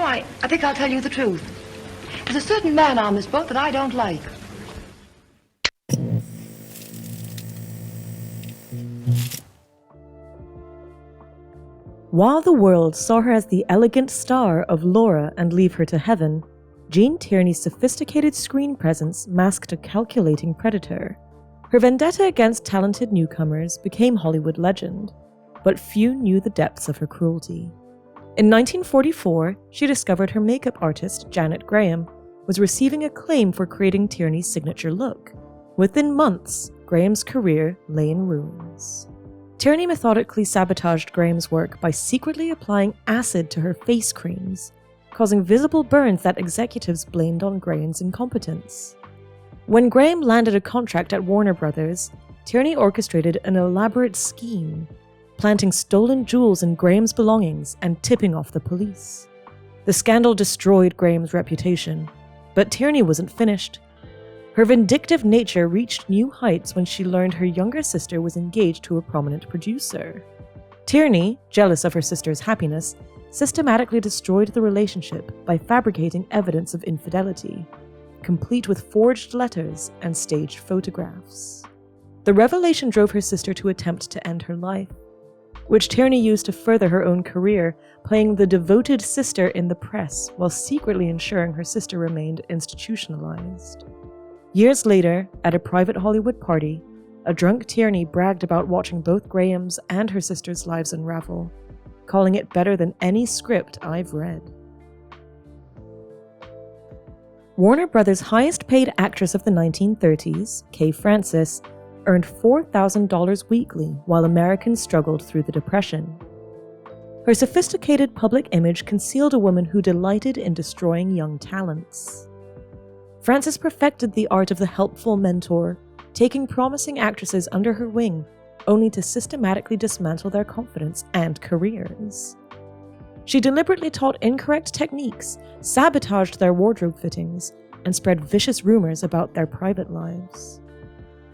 I think I'll tell you the truth. There's a certain man on this boat that I don't like. While the world saw her as the elegant star of Laura and Leave Her to Heaven, Jean Tierney's sophisticated screen presence masked a calculating predator. Her vendetta against talented newcomers became Hollywood legend, but few knew the depths of her cruelty. In 1944, she discovered her makeup artist, Janet Graham, was receiving acclaim for creating Tierney's signature look. Within months, Graham's career lay in ruins. Tierney methodically sabotaged Graham's work by secretly applying acid to her face creams, causing visible burns that executives blamed on Graham's incompetence. When Graham landed a contract at Warner Brothers, Tierney orchestrated an elaborate scheme, planting stolen jewels in Graham's belongings and tipping off the police. The scandal destroyed Graham's reputation, but Tierney wasn't finished. Her vindictive nature reached new heights when she learned her younger sister was engaged to a prominent producer. Tierney, jealous of her sister's happiness, systematically destroyed the relationship by fabricating evidence of infidelity, complete with forged letters and staged photographs. The revelation drove her sister to attempt to end her life, which Tierney used to further her own career, playing the devoted sister in the press while secretly ensuring her sister remained institutionalized. Years later, at a private Hollywood party, a drunk Tierney bragged about watching both Graham's and her sister's lives unravel, calling it better than any script I've read. Warner Brothers' highest-paid actress of the 1930s, Kay Francis, earned $4,000 weekly while Americans struggled through the Depression. Her sophisticated public image concealed a woman who delighted in destroying young talents. Francis perfected the art of the helpful mentor, taking promising actresses under her wing, only to systematically dismantle their confidence and careers. She deliberately taught incorrect techniques, sabotaged their wardrobe fittings, and spread vicious rumors about their private lives.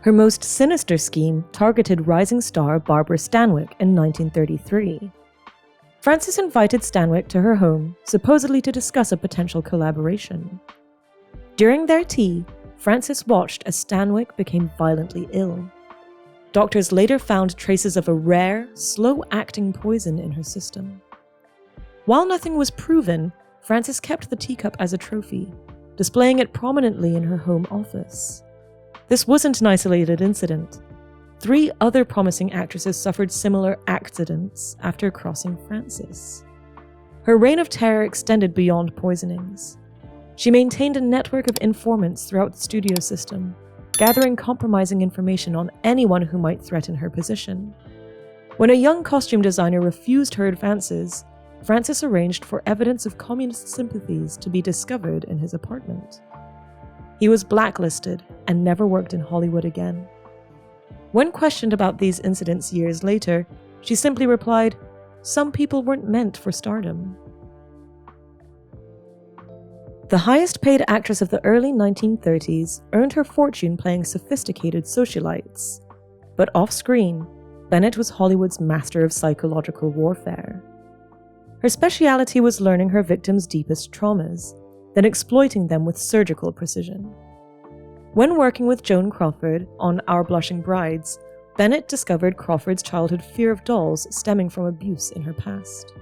Her most sinister scheme targeted rising star Barbara Stanwyck in 1933. Francis invited Stanwyck to her home, supposedly to discuss a potential collaboration. During their tea, Francis watched as Stanwyck became violently ill. Doctors later found traces of a rare, slow-acting poison in her system. While nothing was proven, Francis kept the teacup as a trophy, displaying it prominently in her home office. This wasn't an isolated incident. 3 other promising actresses suffered similar accidents after crossing Francis. Her reign of terror extended beyond poisonings. She maintained a network of informants throughout the studio system, gathering compromising information on anyone who might threaten her position. When a young costume designer refused her advances, Francis arranged for evidence of communist sympathies to be discovered in his apartment. He was blacklisted and never worked in Hollywood again. When questioned about these incidents years later, she simply replied, "Some people weren't meant for stardom." The highest-paid actress of the early 1930s earned her fortune playing sophisticated socialites. But off-screen, Bennett was Hollywood's master of psychological warfare. Her speciality was learning her victims' deepest traumas, then exploiting them with surgical precision. When working with Joan Crawford on Our Blushing Brides, Bennett discovered Crawford's childhood fear of dolls stemming from abuse in her past.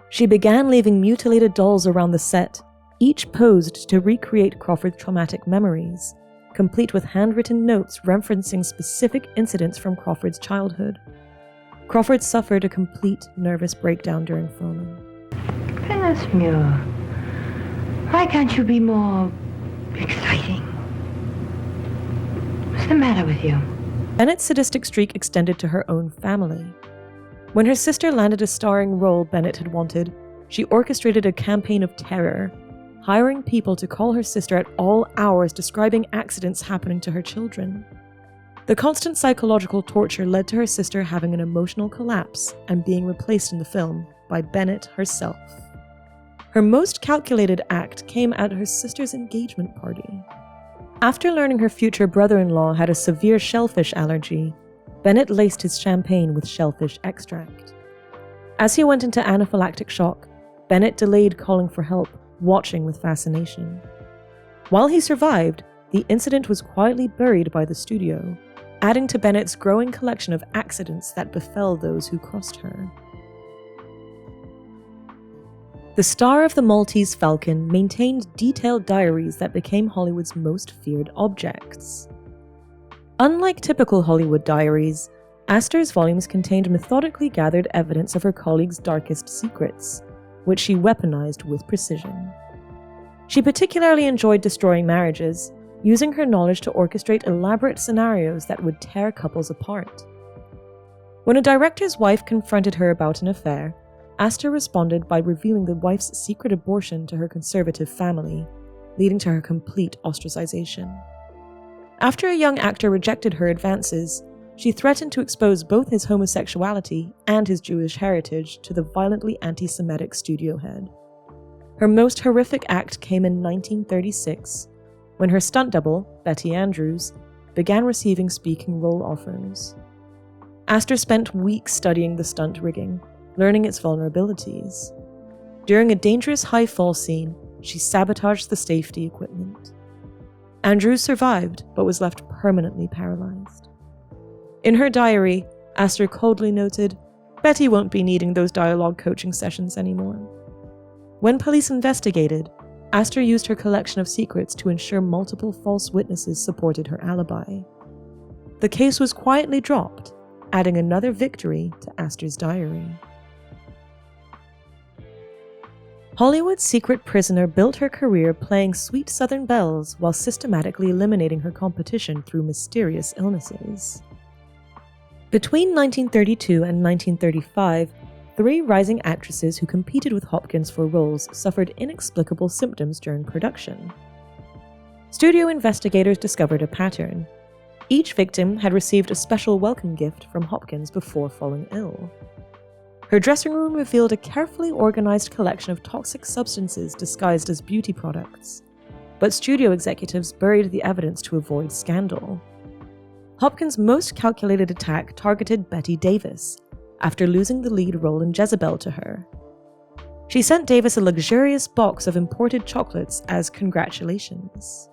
She began leaving mutilated dolls around the set, each posed to recreate Crawford's traumatic memories, complete with handwritten notes referencing specific incidents from Crawford's childhood. Crawford suffered a complete nervous breakdown during filming. Goodness me, why can't you be more exciting? What's the matter with you? Bennett's sadistic streak extended to her own family. When her sister landed a starring role Bennett had wanted, she orchestrated a campaign of terror, hiring people to call her sister at all hours describing accidents happening to her children. The constant psychological torture led to her sister having an emotional collapse and being replaced in the film by Bennett herself. Her most calculated act came at her sister's engagement party. After learning her future brother-in-law had a severe shellfish allergy, Bennett laced his champagne with shellfish extract. As he went into anaphylactic shock, Bennett delayed calling for help, watching with fascination. While he survived, the incident was quietly buried by the studio, adding to Bennett's growing collection of accidents that befell those who crossed her. The star of the Maltese Falcon maintained detailed diaries that became Hollywood's most feared objects. Unlike typical Hollywood diaries, Astor's volumes contained methodically gathered evidence of her colleagues' darkest secrets, which she weaponized with precision. She particularly enjoyed destroying marriages, using her knowledge to orchestrate elaborate scenarios that would tear couples apart. When a director's wife confronted her about an affair, Astor responded by revealing the wife's secret abortion to her conservative family, leading to her complete ostracization. After a young actor rejected her advances, she threatened to expose both his homosexuality and his Jewish heritage to the violently anti-Semitic studio head. Her most horrific act came in 1936, when her stunt double, Betty Andrews, began receiving speaking role offers. Astor spent weeks studying the stunt rigging, learning its vulnerabilities. During a dangerous high fall scene, she sabotaged the safety equipment. Andrews survived, but was left permanently paralyzed. In her diary, Astor coldly noted, "Betty won't be needing those dialogue coaching sessions anymore." When police investigated, Astor used her collection of secrets to ensure multiple false witnesses supported her alibi. The case was quietly dropped, adding another victory to Astor's diary. Hollywood's secret prisoner built her career playing sweet Southern belles while systematically eliminating her competition through mysterious illnesses. Between 1932 and 1935, 3 rising actresses who competed with Hopkins for roles suffered inexplicable symptoms during production. Studio investigators discovered a pattern. Each victim had received a special welcome gift from Hopkins before falling ill. Her dressing room revealed a carefully organized collection of toxic substances disguised as beauty products, but studio executives buried the evidence to avoid scandal. Hopkins' most calculated attack targeted Bette Davis, after losing the lead role in Jezebel to her. She sent Davis a luxurious box of imported chocolates as congratulations.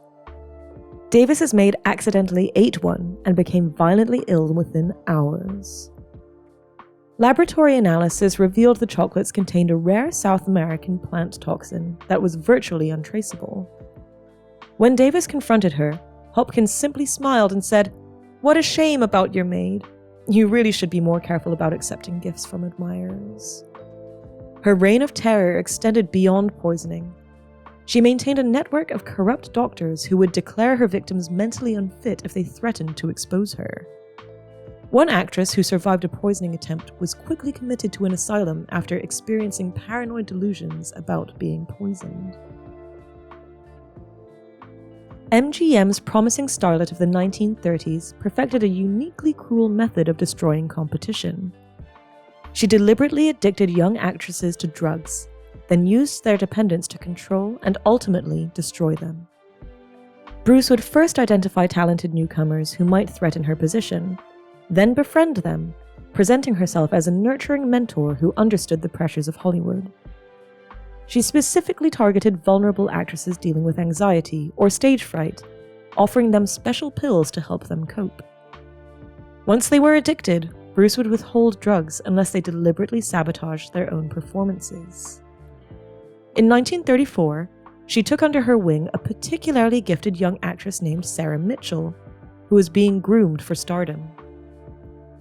Davis's maid accidentally ate one and became violently ill within hours. Laboratory analysis revealed the chocolates contained a rare South American plant toxin that was virtually untraceable. When Davis confronted her, Hopkins simply smiled and said, "What a shame about your maid. You really should be more careful about accepting gifts from admirers." Her reign of terror extended beyond poisoning. She maintained a network of corrupt doctors who would declare her victims mentally unfit if they threatened to expose her. One actress who survived a poisoning attempt was quickly committed to an asylum after experiencing paranoid delusions about being poisoned. MGM's promising starlet of the 1930s perfected a uniquely cruel method of destroying competition. She deliberately addicted young actresses to drugs, then used their dependence to control and ultimately destroy them. Bruce would first identify talented newcomers who might threaten her position, then befriend them, presenting herself as a nurturing mentor who understood the pressures of Hollywood. She specifically targeted vulnerable actresses dealing with anxiety or stage fright, offering them special pills to help them cope. Once they were addicted, Bruce would withhold drugs unless they deliberately sabotaged their own performances. In 1934, she took under her wing a particularly gifted young actress named Sarah Mitchell, who was being groomed for stardom.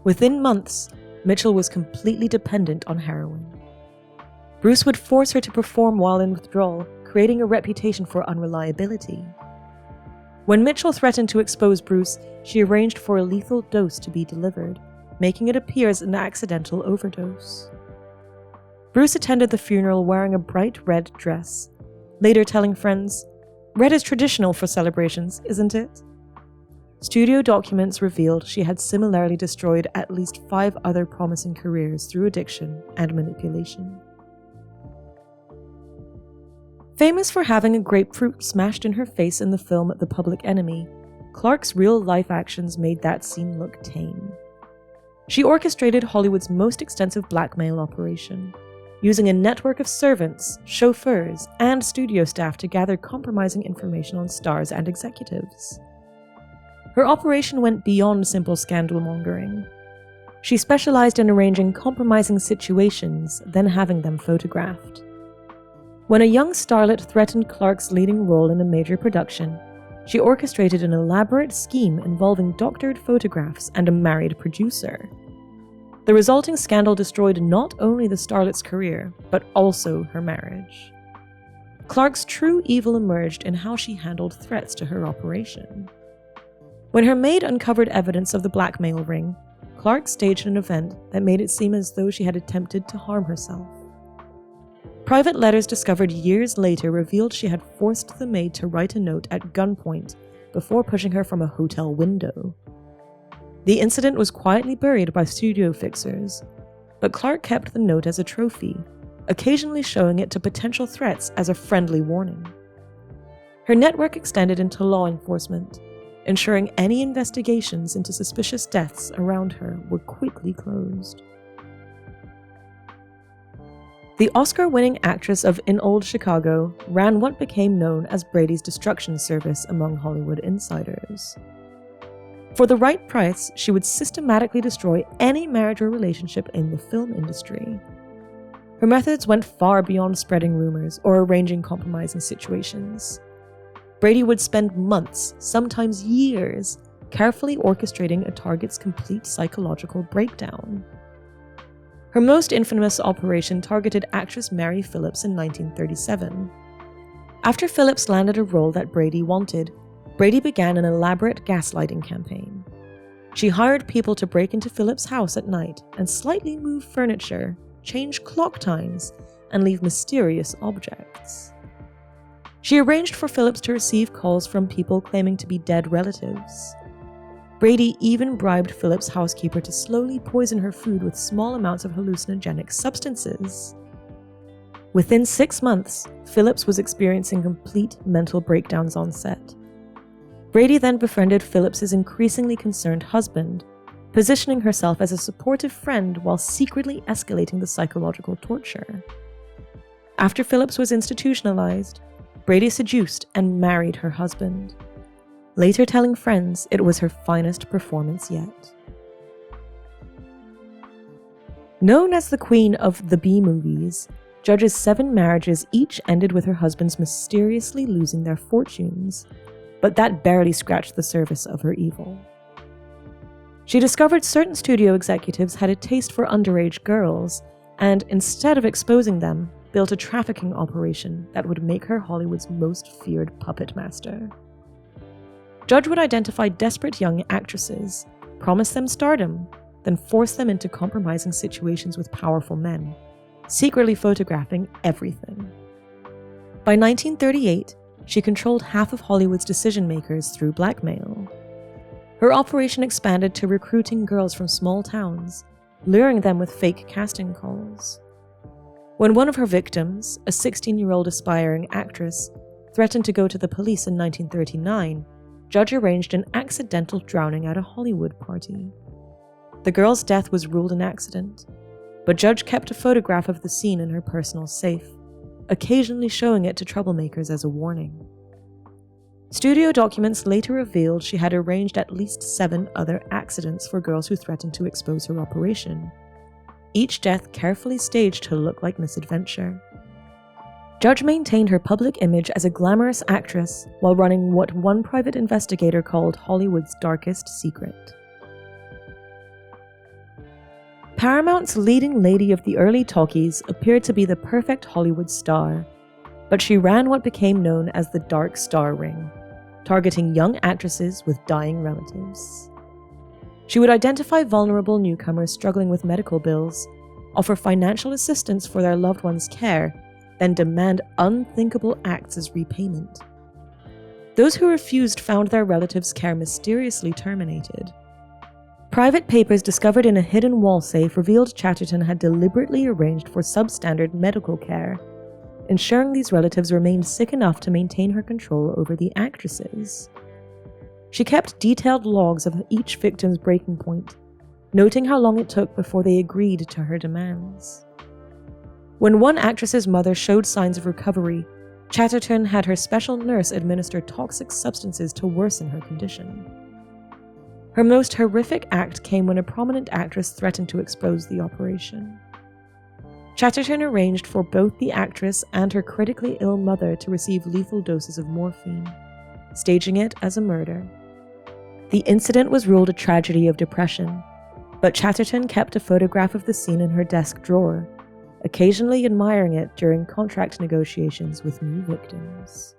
Within months, Mitchell was completely dependent on heroin. Bruce would force her to perform while in withdrawal, creating a reputation for unreliability. When Mitchell threatened to expose Bruce, she arranged for a lethal dose to be delivered, making it appear as an accidental overdose. Bruce attended the funeral wearing a bright red dress, later telling friends, "Red is traditional for celebrations, isn't it?" Studio documents revealed she had similarly destroyed at least 5 other promising careers through addiction and manipulation. Famous for having a grapefruit smashed in her face in the film The Public Enemy, Clarke's real-life actions made that scene look tame. She orchestrated Hollywood's most extensive blackmail operation, using a network of servants, chauffeurs, and studio staff to gather compromising information on stars and executives. Her operation went beyond simple scandal-mongering. She specialized in arranging compromising situations, then having them photographed. When a young starlet threatened Clark's leading role in a major production, she orchestrated an elaborate scheme involving doctored photographs and a married producer. The resulting scandal destroyed not only the starlet's career, but also her marriage. Clark's true evil emerged in how she handled threats to her operation. When her maid uncovered evidence of the blackmail ring, Clark staged an event that made it seem as though she had attempted to harm herself. Private letters discovered years later revealed she had forced the maid to write a note at gunpoint before pushing her from a hotel window. The incident was quietly buried by studio fixers, but Clark kept the note as a trophy, occasionally showing it to potential threats as a friendly warning. Her network extended into law enforcement, ensuring any investigations into suspicious deaths around her were quickly closed. The Oscar-winning actress of In Old Chicago ran what became known as Brady's destruction service among Hollywood insiders. For the right price, she would systematically destroy any marriage or relationship in the film industry. Her methods went far beyond spreading rumors or arranging compromising situations. Brady would spend months, sometimes years, carefully orchestrating a target's complete psychological breakdown. Her most infamous operation targeted actress Mary Phillips in 1937. After Phillips landed a role that Brady wanted, Brady began an elaborate gaslighting campaign. She hired people to break into Phillips' house at night and slightly move furniture, change clock times, and leave mysterious objects. She arranged for Phillips to receive calls from people claiming to be dead relatives. Brady even bribed Phillips' housekeeper to slowly poison her food with small amounts of hallucinogenic substances. Within 6 months, Phillips was experiencing complete mental breakdowns on set. Brady then befriended Phillips's increasingly concerned husband, positioning herself as a supportive friend while secretly escalating the psychological torture. After Phillips was institutionalized, Brady seduced and married her husband, later telling friends it was her finest performance yet. Known as the Queen of the B-movies, Judge's 7 marriages each ended with her husbands mysteriously losing their fortunes, but that barely scratched the surface of her evil. She discovered certain studio executives had a taste for underage girls, and instead of exposing them, built a trafficking operation that would make her Hollywood's most feared puppet master. Judge would identify desperate young actresses, promise them stardom, then force them into compromising situations with powerful men, secretly photographing everything. By 1938, she controlled half of Hollywood's decision-makers through blackmail. Her operation expanded to recruiting girls from small towns, luring them with fake casting calls. When one of her victims, a 16-year-old aspiring actress, threatened to go to the police in 1939, Judge arranged an accidental drowning at a Hollywood party. The girl's death was ruled an accident, but Judge kept a photograph of the scene in her personal safe, occasionally showing it to troublemakers as a warning. Studio documents later revealed she had arranged at least 7 other accidents for girls who threatened to expose her operation, each death carefully staged to look like misadventure. Judge maintained her public image as a glamorous actress while running what one private investigator called Hollywood's darkest secret. Paramount's leading lady of the early talkies appeared to be the perfect Hollywood star, but she ran what became known as the Dark Star Ring, targeting young actresses with dying relatives. She would identify vulnerable newcomers struggling with medical bills, offer financial assistance for their loved ones' care, then demand unthinkable acts as repayment. Those who refused found their relatives' care mysteriously terminated. Private papers discovered in a hidden wall safe revealed Chatterton had deliberately arranged for substandard medical care, ensuring these relatives remained sick enough to maintain her control over the actresses. She kept detailed logs of each victim's breaking point, noting how long it took before they agreed to her demands. When one actress's mother showed signs of recovery, Chatterton had her special nurse administer toxic substances to worsen her condition. Her most horrific act came when a prominent actress threatened to expose the operation. Chatterton arranged for both the actress and her critically ill mother to receive lethal doses of morphine, staging it as a murder. The incident was ruled a tragedy of depression, but Chatterton kept a photograph of the scene in her desk drawer, occasionally admiring it during contract negotiations with new victims.